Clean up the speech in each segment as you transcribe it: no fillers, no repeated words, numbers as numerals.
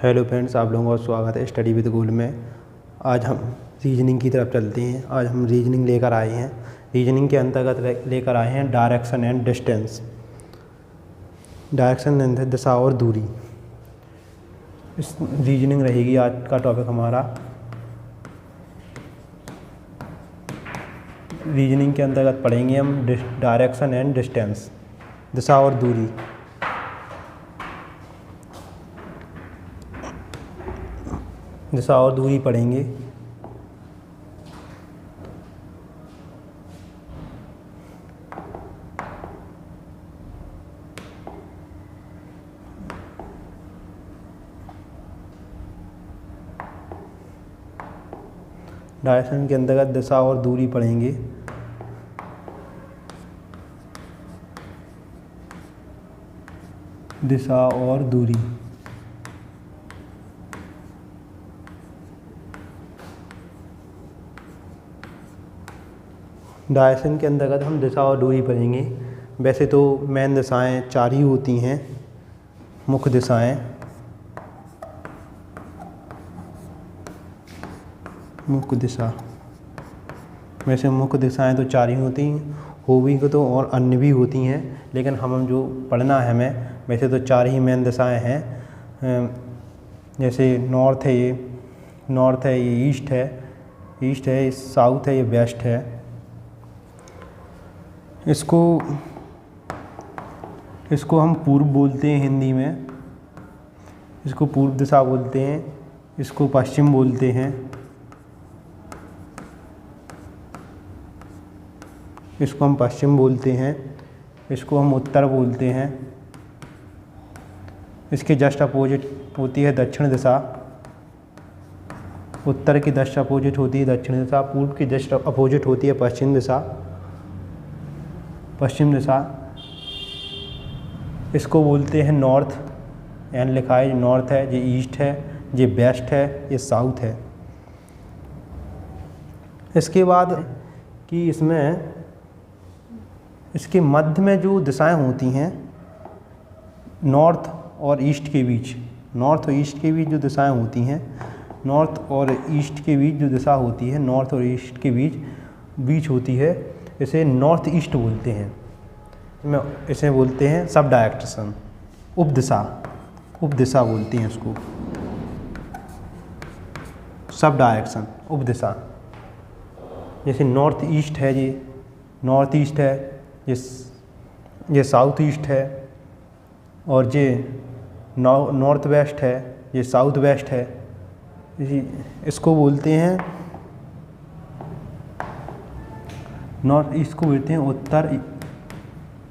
Hello friends, आप लोगों का स्वागत है स्टडी विद गोल में। आज हम रीजनिंग की तरफ चलते हैं। आज हम रीजनिंग लेकर आए हैं। रीजनिंग के अंतर्गत लेकर आए हैं direction and distance. Direction and दिशा और दूरी, इस रीजनिंग रहेगी आज का टॉपिक हमारा। रीजनिंग के अंतर्गत पढ़ेंगे हम डायरेक्शन एंड डिस्टेंस, दिशा और दूरी। दिशा और दूरी पढ़ेंगे। डायरेक्शन के अंतर्गत दिशा और दूरी पढ़ेंगे। दिशा और दूरी, डायरेक्शन के अंतर्गत हम दिशा और दूरी पढ़ेंगे। वैसे तो मेन दिशाएं 4 ही होती हैं, मुख्य दिशाएं। मुख्य दिशा, वैसे मुख्य दिशाएं तो 4 ही होती हैं, हो भी तो और अन्य भी होती हैं, लेकिन हम जो पढ़ना है हमें, वैसे तो 4 ही मेन दिशाएं हैं। जैसे नॉर्थ है, ये ईस्ट है, ये साउथ है, ये वेस्ट है। इसको हम पूर्व बोलते हैं हिंदी में, इसको पूर्व दिशा बोलते हैं। इसको पश्चिम बोलते हैं, इसको हम पश्चिम बोलते हैं। इसको हम उत्तर बोलते हैं। इसके जस्ट अपोजिट होती है दक्षिण दिशा। उत्तर की जस्ट अपोजिट होती है दक्षिण दिशा। पूर्व की जस्ट अपोजिट होती है पश्चिम दिशा। इसको बोलते हैं नॉर्थ, एन लिखा है, नॉर्थ है, ये ईस्ट है, ये वेस्ट है, ये साउथ है। इसके बाद कि इसमें इसके मध्य में जो दिशाएं होती हैं, नॉर्थ और ईस्ट के बीच, जो दिशाएं होती हैं, नॉर्थ और ईस्ट के बीच जो दिशा होती है, नॉर्थ और ईस्ट के बीच होती है, इसे नॉर्थ ईस्ट बोलते हैं। इसे बोलते हैं सब डायरेक्शन, उपदिशा बोलते हैं इसको, सब डायरेक्शन, उपदिशा। जैसे नॉर्थ ईस्ट है, ये नॉर्थ ईस्ट है, ये साउथ ईस्ट है, और ये नॉर्थ वेस्ट है, ये साउथ वेस्ट है। इसको बोलते हैं नॉर्थ ईस्ट को बोलते हैं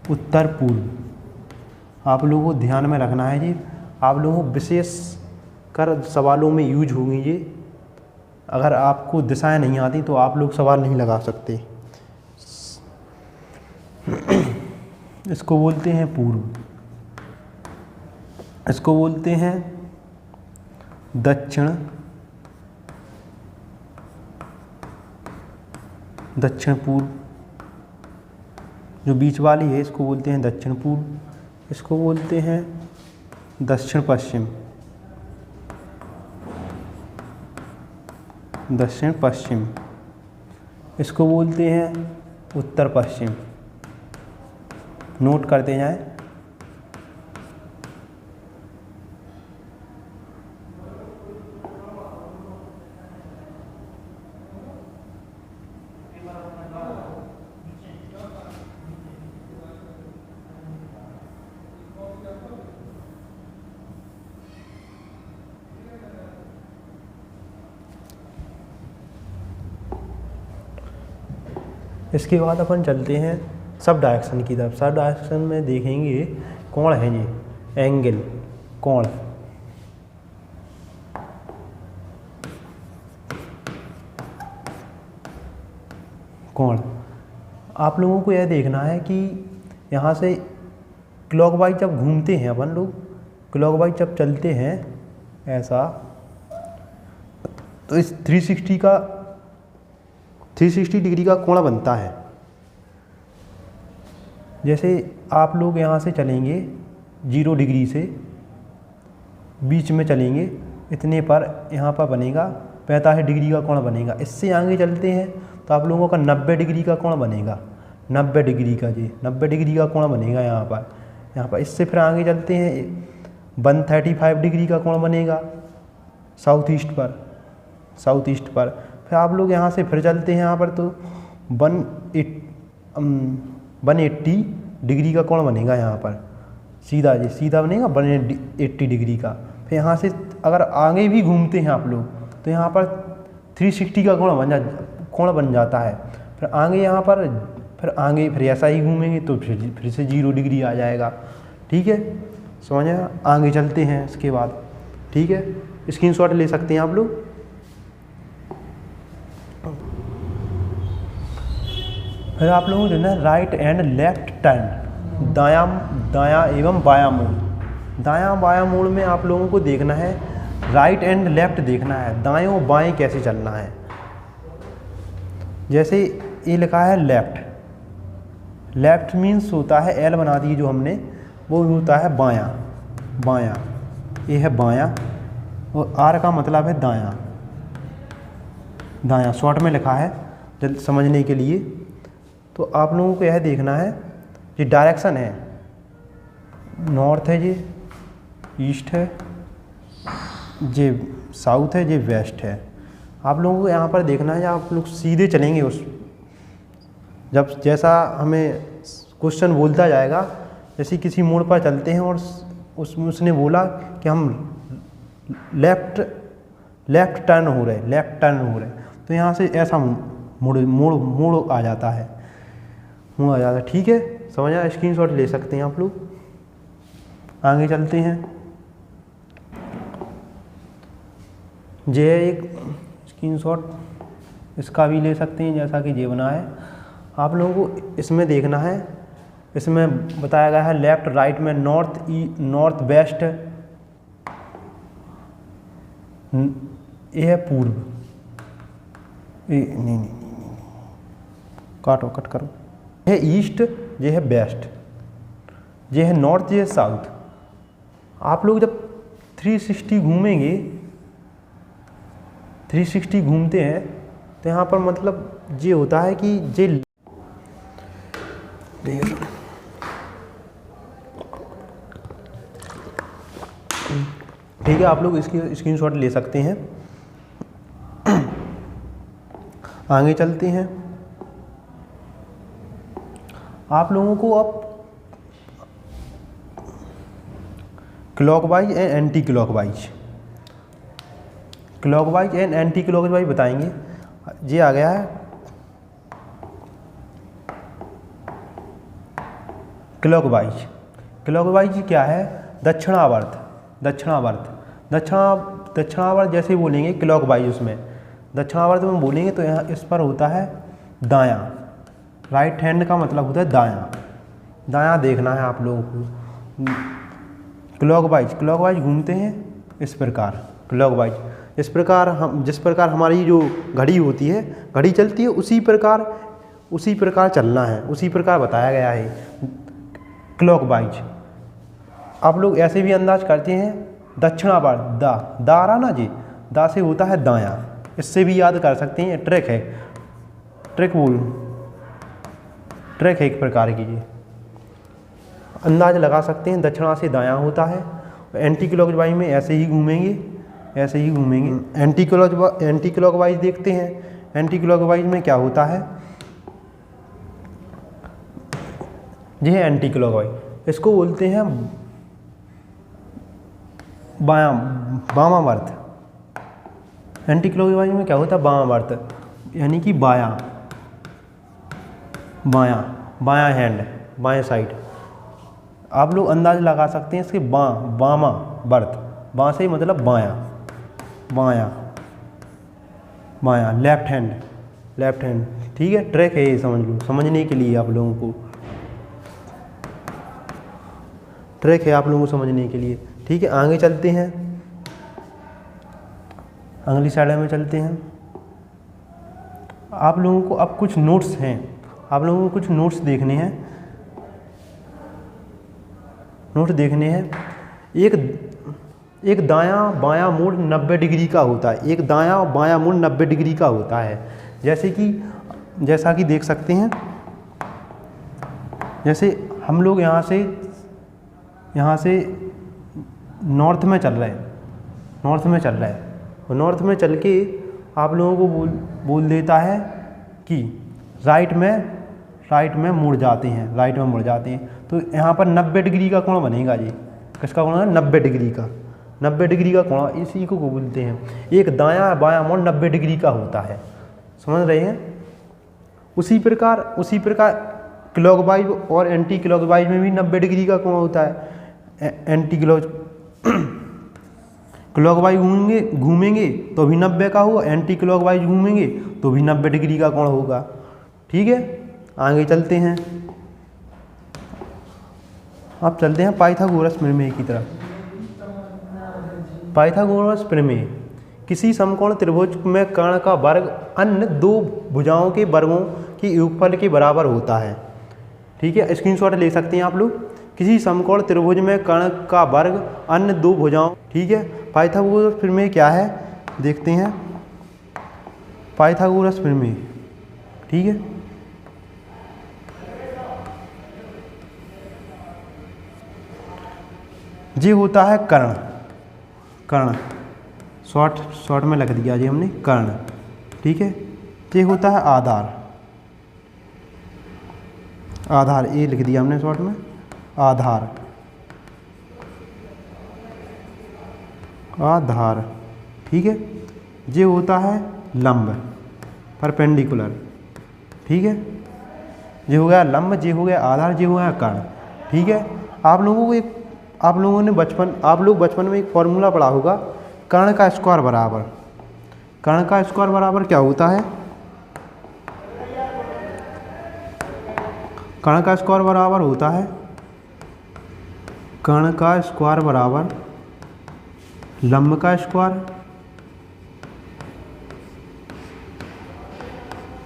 उत्तर पूर्व। आप लोगों को ध्यान में रखना है जी, आप लोगों को विशेष कर सवालों में यूज होंगी ये। अगर आपको दिशाएं नहीं आती तो आप लोग सवाल नहीं लगा सकते। इसको बोलते हैं पूर्व, इसको बोलते हैं दक्षिण पूर्व। जो बीच वाली है इसको बोलते हैं दक्षिण पूर्व। इसको बोलते हैं दक्षिण पश्चिम। इसको बोलते हैं उत्तर पश्चिम। नोट करते जाएं। इसके बाद अपन चलते हैं सब डायरेक्शन की तरफ। सब डायरेक्शन में देखेंगे कोण है, ये एंगल, कोण। आप लोगों को यह देखना है कि यहाँ से क्लॉकवाइज जब घूमते हैं अपन लोग, क्लॉकवाइज जब चलते हैं ऐसा, तो इस 360 डिग्री का कोण बनता है। जैसे आप लोग यहाँ से चलेंगे 0 डिग्री से, बीच में चलेंगे इतने पर यहाँ पर बनेगा 45 डिग्री का कोण बनेगा। इससे आगे चलते हैं तो आप लोगों का 90 डिग्री का कोण बनेगा, 90 डिग्री का जी 90 डिग्री का कोण बनेगा यहाँ पर। इससे फिर आगे चलते हैं 135 डिग्री का कोण बनेगा साउथ ईस्ट पर। फिर आप लोग यहाँ से फिर चलते हैं यहाँ पर तो 180 डिग्री का कोण बनेगा यहाँ पर, सीधा बनेगा 180 डिग्री का। फिर यहाँ से अगर आगे भी घूमते हैं आप लोग तो यहाँ पर 360 का कोण बन जाता है। फिर आगे यहाँ पर फिर ऐसा ही घूमेंगे तो फिर से 0 डिग्री आ जाएगा। ठीक है, समझ आया। आगे चलते हैं इसके बाद। ठीक है, स्क्रीनशॉट ले सकते हैं आप लोग। फिर आप लोगों को जो है राइट एंड लेफ्ट टर्न, दायां एवं बायां मोड़। दायां बायां मोड़ में आप लोगों को देखना है, राइट एंड लेफ्ट देखना है, दाएं और बाएं कैसे चलना है। जैसे ये लिखा है लेफ्ट मीन्स होता है एल बना दी जो हमने, वो होता है बायां। ये है बायां और आर का मतलब है दायां शॉर्ट में लिखा है जल्द समझने के लिए। तो आप लोगों को यह देखना है, ये डायरेक्शन है, नॉर्थ है, ये ईस्ट है, ये साउथ है, ये वेस्ट है। आप लोगों को यहाँ पर देखना है, आप लोग सीधे चलेंगे जैसा हमें क्वेश्चन बोलता जाएगा। जैसे किसी मोड़ पर चलते हैं और उसने बोला कि हम लेफ्ट टर्न हो रहे, तो यहाँ से ऐसा मोड़ आ जाता है, ठीक है, समझा। स्क्रीनशॉट ले सकते हैं आप लोग। आगे चलते हैं। ये एक स्क्रीनशॉट इसका भी ले सकते हैं, जैसा कि ये बना है। आप लोगों को इसमें देखना है, इसमें बताया गया है लेफ्ट राइट में नॉर्थ वेस्ट, ये है पूर्व, नहीं, कट करो। ये है ईस्ट, ये है वेस्ट, ये है नॉर्थ, ये है साउथ। आप लोग जब 360 घूमेंगे, 360 घूमते हैं तो यहाँ पर मतलब ये होता है कि ये ठीक है, आप लोग इसकी स्क्रीनशॉट ले सकते हैं। आगे चलते हैं। आप लोगों को अब clockwise and anti clockwise and anti clockwise बताएंगे। ये आ गया है क्लॉकवाइज क्या है? दक्षिणावर्त जैसे बोलेंगे क्लॉकवाइज, उसमें दक्षिणावर्त में बोलेंगे तो यहाँ इस पर होता है दायां, राइट हैंड का मतलब होता है दायां देखना है आप लोगों को। क्लॉकवाइज घूमते हैं इस प्रकार, जिस प्रकार हमारी जो घड़ी होती है, घड़ी चलती है, उसी प्रकार चलना है, उसी प्रकार बताया गया है क्लॉकवाइज। आप लोग ऐसे भी अंदाज करते हैं दक्षिणावर्त, दा रहा ना जी, दा से होता है दायां, इससे भी याद कर सकते हैं। ट्रैक है एक प्रकार की, ये अंदाज लगा सकते हैं, दक्षिणा से दायां होता है। एंटी क्लॉकवाइज में ऐसे ही घूमेंगे। एंटी क्लॉकवाइज देखते हैं। एंटी क्लॉकवाइज में क्या होता है, ये है एंटी क्लॉकवाइज, इसको बोलते हैं वामावर्त। एंटी क्लॉकवाइज में क्या होता है, वामावर्त, यानी कि बायां हैंड, बाएं साइड। आप लोग अंदाज लगा सकते हैं इसके वामावर्त, बां से मतलब बायां, लेफ्ट हैंड, ठीक है। ट्रैक है ये, समझ लो, समझने के लिए आप लोगों को ट्रैक है, आप लोगों को समझने के लिए, ठीक है। आगे चलते हैं, अगली साइड में चलते हैं। आप लोगों को अब कुछ नोट्स हैं, आप लोगों को कुछ नोट्स देखने हैं। एक दायां बायां मोड़ 90 डिग्री का होता है, एक दायां बायां मोड़ 90 डिग्री का होता है। जैसा कि देख सकते हैं, जैसे हम लोग यहाँ से नॉर्थ में चल रहे हैं, और नॉर्थ में चल के आप लोगों को बोल देता है कि राइट में मुड़ जाते हैं, तो यहाँ पर 90 डिग्री का कोण बनेगा जी। किसका कोण है? 90 डिग्री का। 90 डिग्री का कोण, इसी को बोलते हैं। एक दायां बायां मोड़ 90 डिग्री का होता है, समझ रहे हैं। उसी प्रकार क्लॉकवाइज और एंटी क्लॉकवाइज में भी 90 डिग्री का कोण होता है। एंटी क्लॉकवाइज घूमेंगे तो भी 90 का होगा, एंटी क्लॉकवाइज घूमेंगे तो भी 90 डिग्री का कोण होगा। ठीक है, आगे चलते हैं। अब चलते हैं पाइथागोरस प्रमेय की तरफ। पाइथागोरस प्रमेय, किसी समकोण त्रिभुज में कर्ण का वर्ग अन्य दो भुजाओं के वर्गों के योगफल के बराबर होता है। ठीक है, स्क्रीनशॉट ले सकते हैं आप लोग। किसी समकोण त्रिभुज में कर्ण का वर्ग अन्य दो भुजाओं, ठीक है। पाइथागोरस प्रमेय क्या है देखते हैं। पाइथागोरस प्रमेय, ठीक है, ये होता है कर्ण, शॉर्ट में लिख दिया जी हमने कर्ण, ठीक है। ये होता है आधार, ये लिख दिया हमने शॉर्ट में, आधार, ठीक है। ये होता है लंब, परपेंडिकुलर, ठीक है। ये हो गया लंब, ये हो गया आधार, ये हो गया कर्ण, ठीक है। आप लोग बचपन में एक फॉर्मूला पढ़ा होगा, कर्ण का स्क्वायर बराबर क्या होता है? कर्ण का स्क्वायर बराबर होता है, कर्ण का स्क्वायर बराबर लंब का स्क्वायर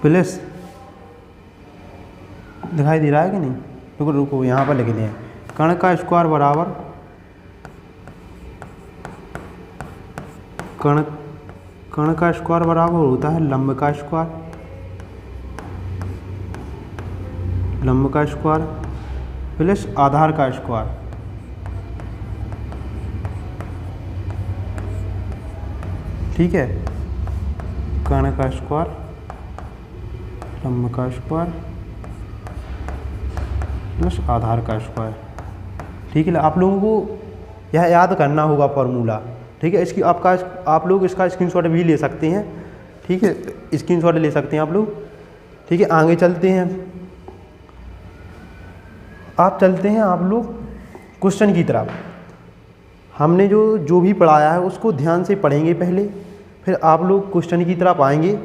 प्लस, दिखाई दे रहा है कि नहीं? रुको यहाँ पर लिख दें। कर्ण का स्क्वायर बराबर कर्ण का स्क्वायर बराबर होता है लंब का स्क्वायर प्लस आधार का स्क्वायर, ठीक है। कर्ण का स्क्वायर, लंब का स्क्वायर प्लस आधार का स्क्वायर, ठीक है। आप लोगों को यह याद करना होगा फॉर्मूला, ठीक है। आप लोग इसका स्क्रीनशॉट भी ले सकते हैं, ठीक है, स्क्रीनशॉट ले सकते हैं आप लोग, ठीक है। आगे चलते हैं, आप लोग क्वेश्चन की तरफ। हमने जो भी पढ़ाया है उसको ध्यान से पढ़ेंगे पहले, फिर आप लोग क्वेश्चन की तरफ आएंगे।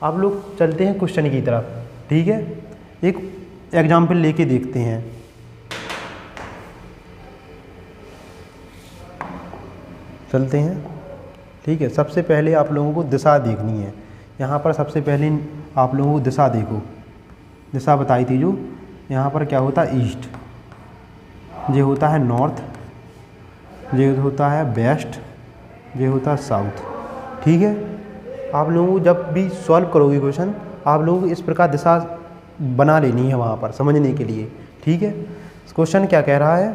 आप लोग चलते हैं क्वेश्चन की तरफ, ठीक है। एक एग्जाम्पल लेके देखते हैं। चलते हैं, ठीक है। सबसे पहले आप लोगों को दिशा देखनी है। यहाँ पर सबसे पहले आप लोगों को दिशा देखो, दिशा बताई थी जो, यहाँ पर क्या होता है? ईस्ट, ये होता है नॉर्थ, ये होता है वेस्ट, ये होता है साउथ, ठीक है। आप लोगों को जब भी सॉल्व करोगे क्वेश्चन, आप लोगों को इस प्रकार दिशा बना लेनी है वहाँ पर समझने के लिए, ठीक है। क्वेश्चन क्या कह रहा है?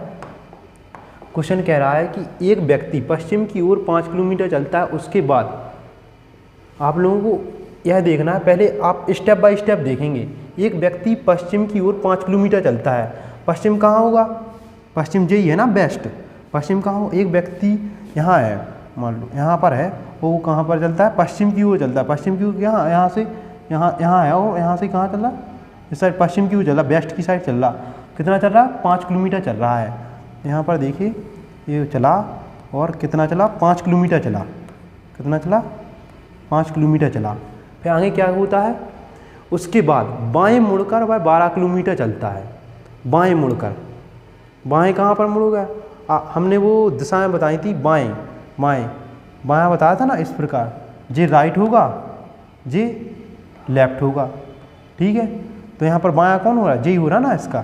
क्वेश्चन कह रहा है कि एक व्यक्ति पश्चिम की ओर 5 किलोमीटर चलता है, उसके बाद आप लोगों को यह देखना है, पहले आप स्टेप बाय स्टेप देखेंगे। एक व्यक्ति पश्चिम की ओर 5 किलोमीटर चलता है, पश्चिम कहाँ होगा? पश्चिम यही है ना, वेस्ट। पश्चिम कहाँ हो? एक व्यक्ति यहाँ है, मान लो यहाँ पर है, वो कहाँ पर चलता है? पश्चिम की ओर चलता है। पश्चिम की ओर यहाँ से यहाँ है, और यहाँ से कहाँ चल रहा? इस साइड पश्चिम की ओर चल रहा, वेस्ट की साइड चल रहा। कितना चल रहा है? 5 किलोमीटर चल रहा है। यहाँ पर देखिए ये चला, और कितना चला? 5 किलोमीटर चला। कितना चला? 5 किलोमीटर चला। फिर आगे क्या होता है? उसके बाद बाएं मुड़कर वह 12 किलोमीटर चलता है। बाएं मुड़कर, बाएं कहाँ पर मुड़ेगा? हमने वो दिशाएं बताई थी, बाएं बायां बताया था ना, इस प्रकार। ये राइट होगा, ये लेफ्ट होगा, ठीक है। तो यहाँ पर बायां कौन हो रहा है? यही हो रहा ना इसका।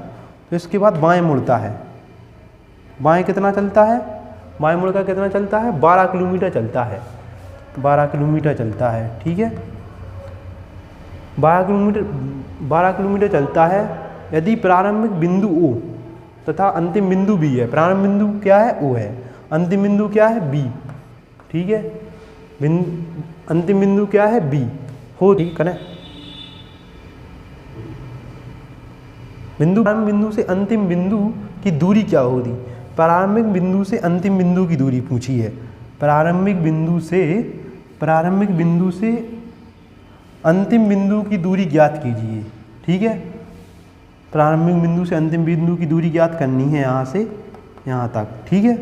तो इसके बाद बाएं मुड़ता है। बाएं कितना चलता है? बाएं मुड़कर कितना चलता है, 12 किलोमीटर चलता है, 12 किलोमीटर चलता है, ठीक है, 12 किलोमीटर चलता है। यदि प्रारंभिक बिंदु O तथा अंतिम बिंदु B है, प्रारंभ बिंदु क्या है, O है, अंतिम बिंदु क्या है, B, ठीक है, अंतिम बिंदु क्या है, B हो, ठीक है ना। प्रारंभ बिंदु से अंतिम बिंदु की दूरी क्या होगी, प्रारंभिक बिंदु से अंतिम बिंदु की दूरी पूछी है, प्रारंभिक बिंदु से अंतिम बिंदु की दूरी ज्ञात कीजिए, ठीक है, प्रारंभिक बिंदु से अंतिम बिंदु की दूरी ज्ञात करनी है यहाँ से यहाँ तक, ठीक है।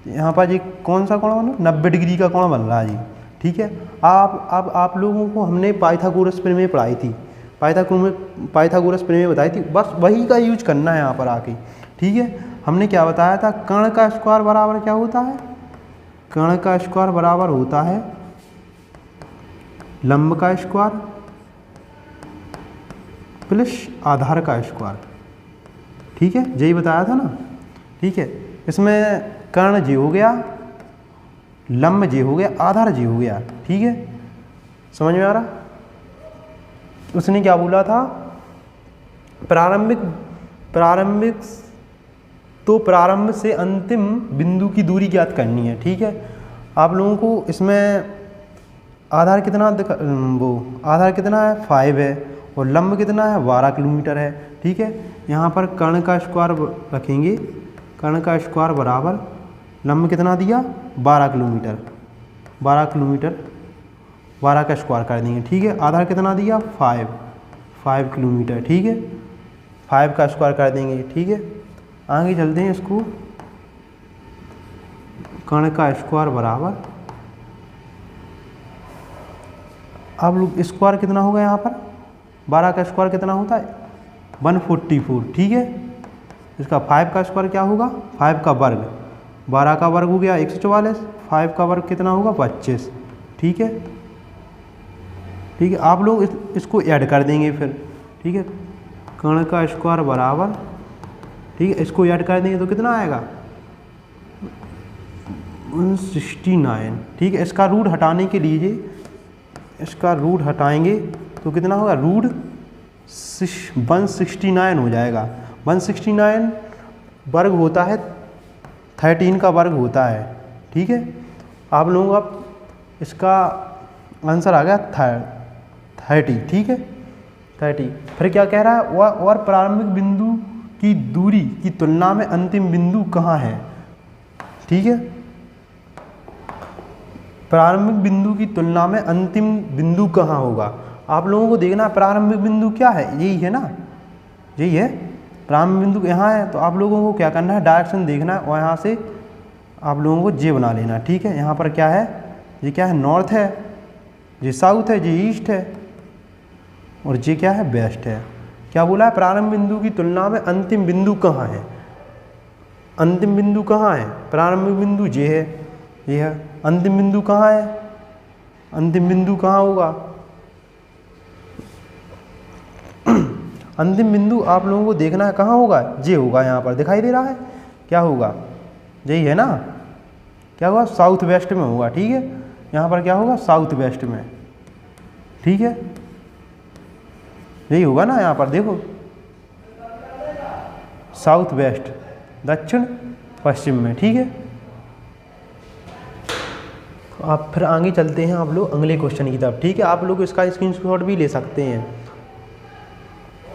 यहाँ पर ये कौन सा कोण बना, 90 डिग्री का कोण बन रहा है जी, ठीक है। अब आप लोगों को हमने पाइथागोरस प्रमेय पढ़ाई थी, पाइथागोरस प्रमेय बताई थी, बस वही का यूज करना है यहाँ पर आके, ठीक है। हमने क्या बताया था, कर्ण का स्क्वायर बराबर क्या होता है, कर्ण का स्क्वायर बराबर होता है लंब का स्क्वायर प्लस आधार का स्क्वायर, ठीक है, यही बताया था ना, ठीक है। इसमें कर्ण जे हो गया, लंब जे हो गया, आधार जे हो गया, ठीक है, समझ में आ रहा। उसने क्या बोला था, प्रारंभ से अंतिम बिंदु की दूरी ज्ञात करनी है, ठीक है। आप लोगों को इसमें आधार कितना आधार कितना है, 5 है, और लंब कितना है, 12 किलोमीटर है, ठीक है। यहाँ पर कर्ण का स्क्वायर रखेंगे, कर्ण का स्क्वायर बराबर लंब कितना दिया, 12 किलोमीटर, 12 का स्क्वायर कर देंगे, ठीक है। आधार कितना दिया, 5 किलोमीटर, ठीक है, 5 का स्क्वायर कर देंगे, ठीक है। आगे चलते हैं, इसको कर्ण का स्क्वायर बराबर, अब लोग स्क्वायर कितना होगा यहाँ पर, 12 का स्क्वायर कितना होता है, 144, ठीक है। इसका 5 का स्क्वायर क्या होगा, 5 का वर्ग, 12 का वर्ग हो गया 144, 5 का वर्ग कितना होगा, 25, ठीक है, ठीक है। आप लोग इसको ऐड कर देंगे फिर, ठीक है, कर्ण का स्क्वायर बराबर, ठीक है, इसको ऐड कर देंगे तो कितना आएगा, 169, ठीक है। इसका रूट हटाने के लिए, इसका रूट हटाएंगे तो कितना होगा, रूट 169 हो जाएगा। 169 वर्ग होता है 13 का वर्ग होता है, ठीक है। आप लोगों का इसका आंसर आ गया 30, ठीक है, 30। फिर क्या कह रहा है, और प्रारंभिक बिंदु की दूरी की तुलना में अंतिम बिंदु कहाँ है, ठीक है, प्रारंभिक बिंदु की तुलना में अंतिम बिंदु कहाँ होगा। आप लोगों को देखना प्रारंभिक बिंदु क्या है, यही है ना, यही है प्रारंभिक बिंदु, यहाँ है। तो आप लोगों को क्या करना है, डायरेक्शन देखना है और यहाँ से आप लोगों को जे बना लेना, ठीक है। यहाँ पर क्या है, ये क्या है, नॉर्थ है, ये साउथ है, ये ईस्ट है, और ये क्या है, वेस्ट है। क्या बोला है, प्रारंभ बिंदु की तुलना में अंतिम बिंदु कहाँ है, अंतिम बिंदु कहाँ है, प्रारंभिक बिंदु ये है, ये है, अंतिम बिंदु कहाँ है, अंतिम बिंदु कहाँ होगा, अंतिम बिंदु आप लोगों को देखना है कहाँ होगा, ये होगा, यहाँ पर दिखाई दे रहा है, क्या होगा, यही है ना, क्या होगा, साउथ वेस्ट में होगा, ठीक है। यहाँ पर क्या होगा, साउथ वेस्ट में, ठीक है, यही होगा ना, यहाँ पर देखो साउथ वेस्ट, दक्षिण पश्चिम में, ठीक है। आप फिर आगे चलते हैं, आप लोग अगले क्वेश्चन की तरफ, ठीक है। आप लोग इसका स्क्रीनशॉट भी ले सकते हैं,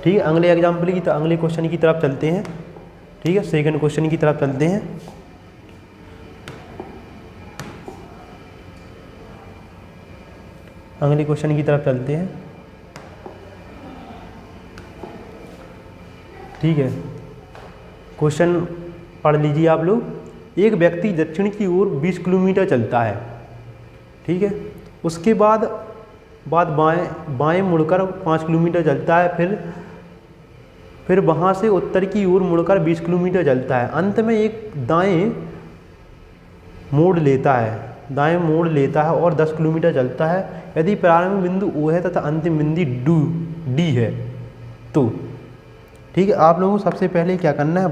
ठीक है। अगले एग्जाम्पल की अगले क्वेश्चन की तरफ चलते हैं, ठीक है, सेकंड क्वेश्चन की तरफ चलते हैं। अगले क्वेश्चन की तरफ चलते हैं, ठीक है। क्वेश्चन पढ़ लीजिए आप लोग। एक व्यक्ति दक्षिण की ओर 20 किलोमीटर चलता है, ठीक है, उसके बाद बाएं मुड़कर 5 किलोमीटर चलता है, फिर वहाँ से उत्तर की ओर मुड़कर 20 किलोमीटर चलता है। अंत में एक दाएं मोड़ लेता है और 10 किलोमीटर चलता है। यदि प्रारंभिक बिंदु O है तथा अंतिम बिंदु D है तो, ठीक है। आप लोगों को सबसे पहले क्या करना है,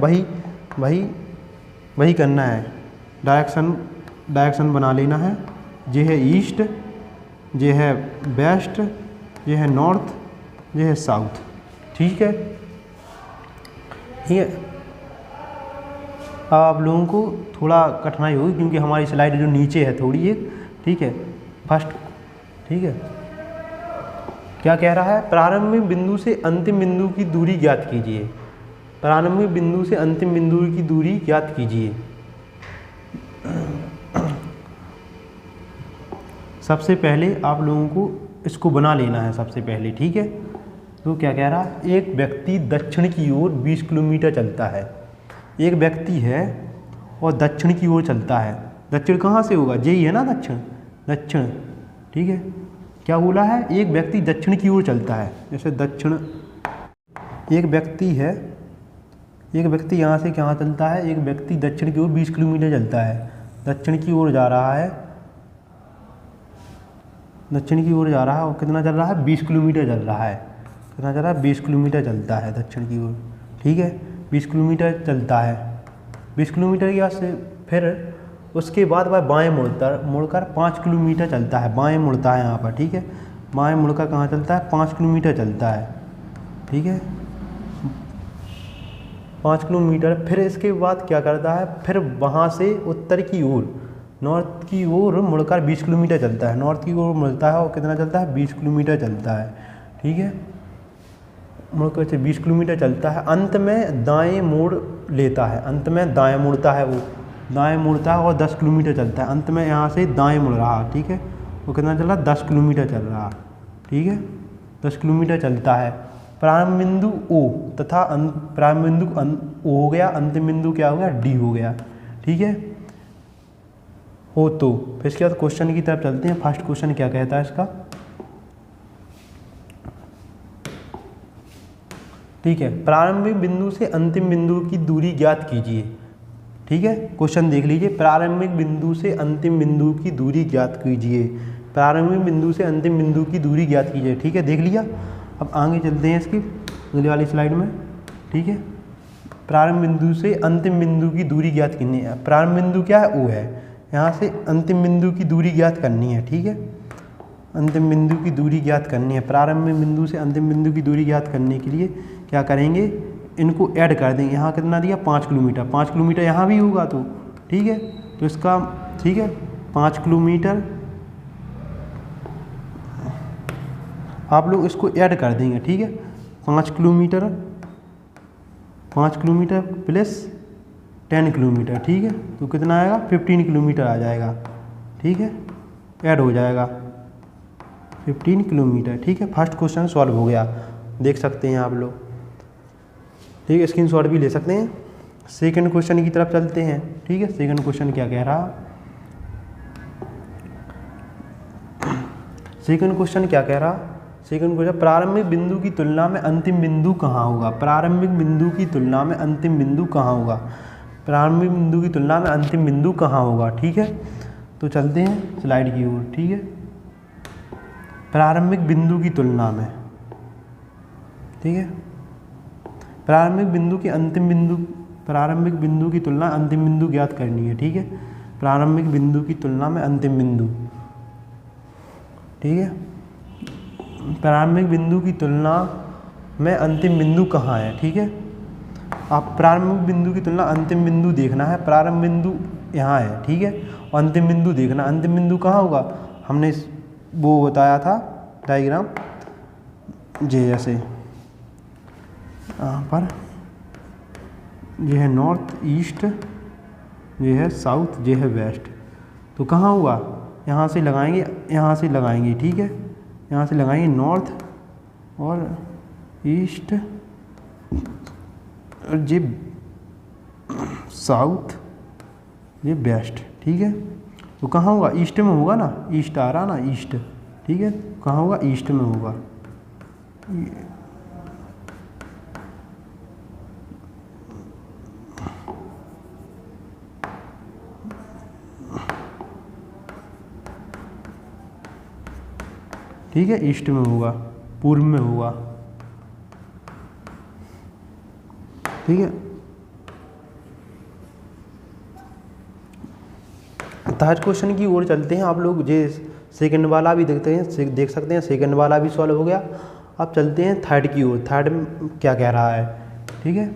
वही करना है, डायरेक्शन बना लेना है। ये है ईस्ट, ये है वेस्ट, ये है नॉर्थ, ये है साउथ। ठीक है, ठीक है। अब आप लोगों को थोड़ा कठिनाई होगी क्योंकि हमारी स्लाइड जो नीचे है थोड़ी एक, ठीक है। फर्स्ट, ठीक है, क्या कह रहा है, प्रारंभिक बिंदु से अंतिम बिंदु की दूरी ज्ञात कीजिए। प्रारंभिक बिंदु से अंतिम बिंदु की दूरी ज्ञात कीजिए। सबसे पहले आप लोगों को इसको बना लेना है सबसे पहले, ठीक है। तो क्या कह रहा है, एक व्यक्ति दक्षिण की ओर 20 किलोमीटर चलता है। एक व्यक्ति है और दक्षिण की ओर चलता है। दक्षिण कहाँ से होगा, यही है ना दक्षिण, दक्षिण, ठीक है। क्या बोला है, एक व्यक्ति दक्षिण की ओर चलता है। जैसे दक्षिण, एक व्यक्ति है, एक व्यक्ति यहाँ से कहाँ चलता है, एक व्यक्ति दक्षिण की ओर 20 किलोमीटर चलता है, दक्षिण की ओर जा रहा है, दक्षिण की ओर जा रहा है। और कितना चल रहा है, 20 किलोमीटर चल रहा है। कितना चल रहा है, 20 किलोमीटर चलता है दक्षिण की ओर, ठीक है। 20 किलोमीटर चलता है। 20 किलोमीटर के बाद से फिर उसके बाद वह बाएँ मुड़कर 5 किलोमीटर चलता है। बाएँ मुड़ता है यहाँ पर, ठीक है। बाएँ मुड़कर कहाँ चलता है, 5 किलोमीटर चलता है, ठीक है। 5 किलोमीटर। फिर इसके बाद क्या करता है, फिर वहाँ से उत्तर की ओर, नॉर्थ की ओर मुड़कर 20 किलोमीटर चलता है। नॉर्थ की ओर मुड़ता है और कितना चलता है, 20 किलोमीटर चलता है, ठीक है। मुड़कर से 20 किलोमीटर चलता है। अंत में दाएं मोड़ लेता है, अंत में दाएं मुड़ता है, वो दाएं मुड़ता है और 10 किलोमीटर चलता है। अंत में यहाँ से दाएं मुड़ रहा, ठीक है। वो कितना चल रहा, 10 किलोमीटर चल रहा, ठीक है। 10 किलोमीटर चलता है। प्रारंभ बिंदु ओ तथा प्रारंभ बिंदु ओ हो गया, अंतिम बिंदु क्या हो गया, डी हो गया, ठीक है। हो तो फिर इसके बाद क्वेश्चन की तरफ चलते हैं। फर्स्ट क्वेश्चन क्या कहता है इसका, ठीक है। प्रारंभिक बिंदु से अंतिम बिंदु की दूरी ज्ञात कीजिए, ठीक है। क्वेश्चन देख लीजिए, प्रारंभिक बिंदु से अंतिम बिंदु की दूरी ज्ञात कीजिए। प्रारंभिक बिंदु से अंतिम बिंदु की दूरी ज्ञात कीजिए, ठीक है, देख लिया। अब आगे चलते हैं इसकी अगली वाली स्लाइड में, ठीक है। प्रारंभ बिंदु से अंतिम बिंदु की दूरी ज्ञात करनी है। प्रारंभ बिंदु क्या है, ओ है। यहाँ से अंतिम बिंदु की दूरी ज्ञात करनी है, ठीक है। अंतिम बिंदु की दूरी ज्ञात करनी है। प्रारंभिक बिंदु से अंतिम बिंदु की दूरी ज्ञात करने के लिए क्या करेंगे, इनको ऐड कर देंगे। यहाँ कितना दिया, 5 किलोमीटर। 5 किलोमीटर यहाँ भी होगा तो, ठीक है। तो इसका, ठीक है, 5 किलोमीटर आप लोग इसको ऐड कर देंगे, ठीक है। 5 किलोमीटर, 5 किलोमीटर प्लस 10 किलोमीटर, ठीक है। तो कितना आएगा, 15 किलोमीटर आ जाएगा, ठीक है। ऐड हो जाएगा 15 किलोमीटर, ठीक है। फर्स्ट क्वेश्चन सॉल्व हो गया, देख सकते हैं आप लोग, ठीक है। स्क्रीनशॉट भी ले सकते हैं। सेकंड क्वेश्चन की तरफ चलते हैं, ठीक है। सेकंड क्वेश्चन क्या कह रहा, सेकंड क्वेश्चन क्या कह रहा, सेकंड क्वेश्चन, प्रारंभिक बिंदु की तुलना में अंतिम बिंदु कहाँ होगा। प्रारंभिक बिंदु की तुलना में अंतिम बिंदु कहाँ होगा। प्रारंभिक बिंदु की तुलना में अंतिम बिंदु कहाँ होगा, ठीक है। तो चलते हैं स्लाइड की ओर, ठीक है। प्रारंभिक बिंदु की तुलना में, ठीक है। प्रारंभिक बिंदु की अंतिम बिंदु, प्रारंभिक बिंदु की तुलना अंतिम बिंदु ज्ञात करनी है, ठीक है। प्रारंभिक बिंदु की तुलना में अंतिम बिंदु, ठीक है। प्रारंभिक बिंदु की तुलना में अंतिम बिंदु कहाँ है, ठीक है। आप प्रारंभिक बिंदु की तुलना अंतिम बिंदु देखना है। प्रारंभ बिंदु यहाँ है, ठीक है। और अंतिम बिंदु देखना, अंतिम बिंदु कहाँ होगा, हमने वो बताया था डायग्राम, जैसे यहाँ पर ये है नॉर्थ ईस्ट, ये है साउथ, ये है वेस्ट। तो कहाँ हुआ, यहाँ से लगाएंगे, यहाँ से लगाएंगे, ठीक है। यहाँ से लगाएंगे नॉर्थ और ईस्ट, ये साउथ, ये वेस्ट, ठीक है। तो कहाँ होगा, ईस्ट में होगा ना, ईस्ट आ रहा ना, ईस्ट, ठीक है। कहाँ होगा, ईस्ट में होगा। ठीक है, ईस्ट में होगा, पूर्व में होगा, ठीक है। थर्ड क्वेश्चन की ओर चलते हैं। आप लोग ये सेकंड वाला भी देख सकते हैं, सेकंड वाला भी सॉल्व हो गया। अब चलते हैं थर्ड की ओर। थर्ड में क्या कह रहा है, ठीक है,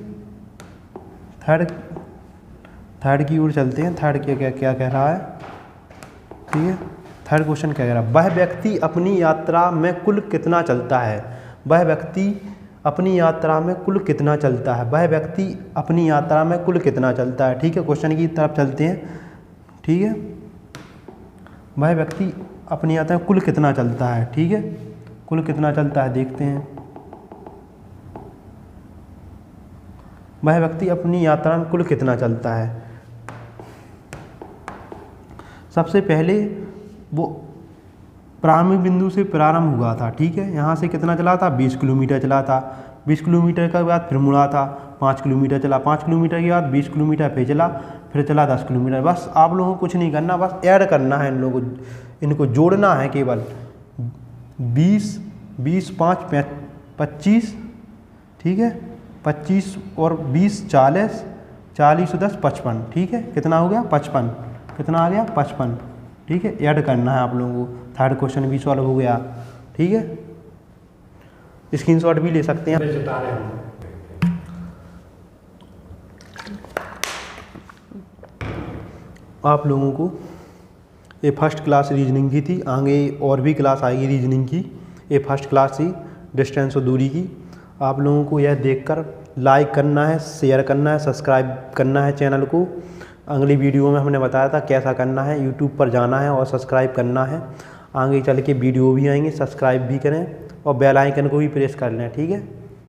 थर्ड की ओर चलते हैं। थर्ड क्या कह रहा है, ठीक है। थर्ड क्वेश्चन क्या कह रहा है, वह व्यक्ति अपनी यात्रा में कुल कितना चलता है। वह व्यक्ति अपनी यात्रा में कुल कितना चलता है। वह व्यक्ति अपनी यात्रा में कुल कितना चलता है, ठीक है। क्वेश्चन की तरफ चलते हैं, ठीक है। वह व्यक्ति अपनी यात्रा में कुल कितना चलता है, ठीक है। कुल कितना चलता है देखते हैं। वह व्यक्ति अपनी यात्रा में कुल कितना चलता है। सबसे पहले वो प्रारंभिक बिंदु से प्रारंभ हुआ था, ठीक है। यहाँ से कितना चला था, 20 किलोमीटर चला था। 20 किलोमीटर के बाद फिर मुड़ा था, 5 किलोमीटर चला। 5 किलोमीटर के बाद 20 किलोमीटर फिर चला 10 किलोमीटर। बस आप लोगों को कुछ नहीं करना, बस ऐड करना है इन लोगों को, इनको जोड़ना है केवल। 20 5 25, ठीक है। 25 और 20 40, 40 10 55, ठीक है। कितना हो गया, 55। कितना आ गया, 55, ठीक है। ऐड करना है आप लोगों को। थर्ड क्वेश्चन भी सॉल्व हो गया, ठीक है। स्क्रीनशॉट भी ले सकते हैं। आप लोगों को ये फर्स्ट क्लास रीजनिंग की थी, आगे और भी क्लास आएगी रीजनिंग की। ये फर्स्ट क्लास थी डिस्टेंस और दूरी की। आप लोगों को यह देखकर लाइक करना है, शेयर करना है, सब्सक्राइब करना है चैनल को। अगली वीडियो में हमने बताया था कैसा करना है, यूट्यूब पर जाना है और सब्सक्राइब करना है। आगे चल के वीडियो भी आएंगे, सब्सक्राइब भी करें और बेल आइकन को भी प्रेस कर लें, ठीक है।